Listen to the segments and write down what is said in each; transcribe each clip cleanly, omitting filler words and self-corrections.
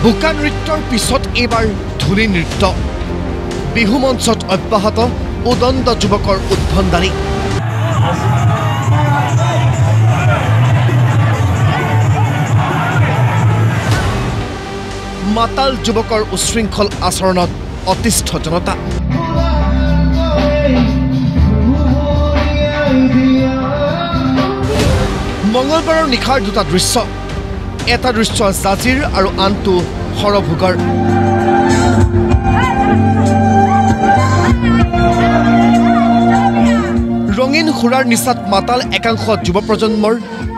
বোকা নৃত্যৰ পিছত এইবাৰ ধূলি নৃত্য বিহু মঞ্চত অব্যাহত উদণ্ড যুৱকৰ উদ্ভণ্ডালি মাতাল যুৱকৰ উশৃংখল আচৰণত অতিষ্ঠ জনতা মঙলবাৰৰ নিশাৰ দুটা দৃশ্য এটা দৃশ্য জাজিৰ আৰু আনটো সৰভোগৰ ৰঙীন সুৰাৰ নিচাত মাতাল একাংশ যুৱ প্ৰজন্মৰ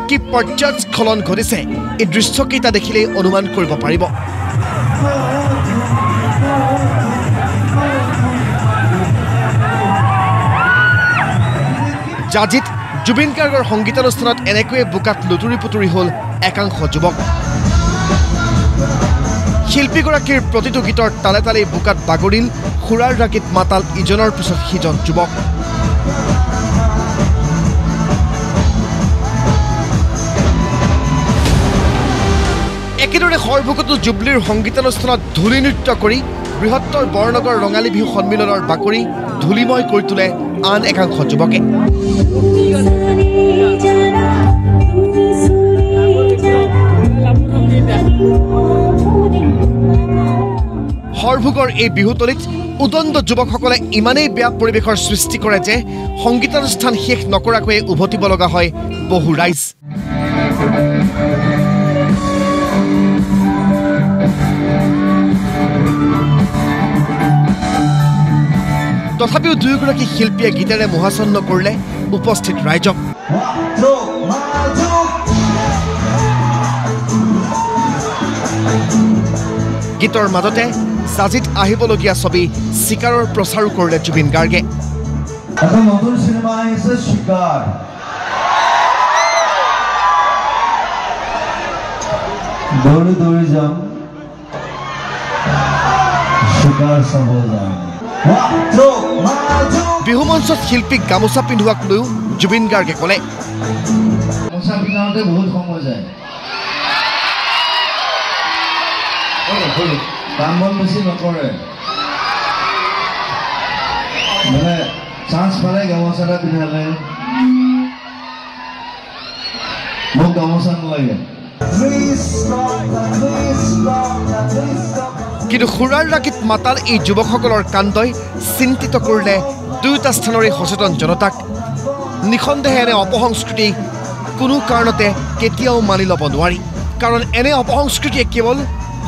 কি পৰ্যায়স্খলন ঘটিছে এই দৃশ্যকেইটা দেখিলেই অনুমান কৰিব পাৰিব জাজিত জুবিন গাৰ্গৰ সংগীতানুষ্ঠানত এনেকৈয়ে বোকাত লুতুৰি পুতুৰি হ'ল একাংশ যুৱক শিল্পীগৰাকীৰ প্ৰতিটো গীতৰ তালে তালে বোকাত বাগৰিল সুৰাৰ ৰাগীত মাতাল ইজনৰ পিছত সিজন যুৱক একেদৰে সৰভোগতো জুবলিৰ সংগীতানুষ্ঠানত ধূলি নৃত্য কৰি বৃহত্তৰ বৰনগৰ ৰঙালী বিহু সন্মিলনৰ বাকৰি ধূলিময় কৰি তোলে আন একাংশ যুৱকে সৰভোগৰ এই বিহুতলীত উদণ্ড যুৱকসকলে ইমানেই বেয়া পৰিৱেশৰ সৃষ্টি কৰে যে সংগীতানুষ্ঠান শেষ নকৰাকৈয়ে উভতিব লগা হয় বহু ৰাইজ তথাপিও দুয়োগৰাকী শিল্পীয়ে গীতেৰে মোহাচন্ন কৰিলে উপস্থিত ৰাইজক গীতৰ মাজতে জাজিত আহিবলগীয়া ছবি চিকাৰৰ প্ৰচাৰো কৰিলে জুবিন গাৰ্গে নতুন চিনেমা আহিছে চিকাৰ দৌৰি দৌৰি যাম চিকাৰ চাব যাম বিহু মঞ্চত শিল্পীক গামোচা পিন্ধোৱাক লৈও জুবিন গাৰ্গে ক'লে গামোচা পিন্ধাওঁতে বহুত সময় যায় কাম বন বেছি নকৰে মানে চান্স পালে গামোচা এটা পিন্ধালে মোক গামোচা নালাগে কিন্তু সুৰাৰ ৰাগীত মাতাল এই যুৱকসকলৰ কাণ্ডই চিন্তিত কৰিলে দুয়োটা স্থানৰে সচেতন জনতাক নিঃসন্দেহে এনে অপসংস্কৃতি কোনো কাৰণতে কেতিয়াও মানি ল'ব নোৱাৰি কাৰণ এনে অপসংস্কৃতিয়ে কেৱল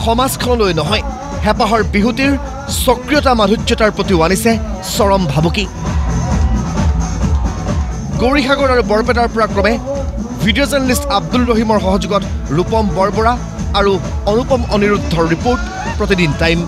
সমাজখনলৈ নহয় হেঁপাহৰ বিহুটিৰ সক্ৰিয়তা মাধুৰ্যতাৰ প্ৰতিও আনিছে চৰম ভাবুকি গৌৰীসাগৰ আৰু বৰপেটাৰ পৰা ক্ৰমে ভিডিঅ' জাৰ্নেলিষ্ট আব্দুল ৰহিমৰ সহযোগত ৰূপম বৰবৰা আৰু অনুপম অনিৰুদ্ধৰ ৰিপৰ্ট প্ৰতিদিন টাইম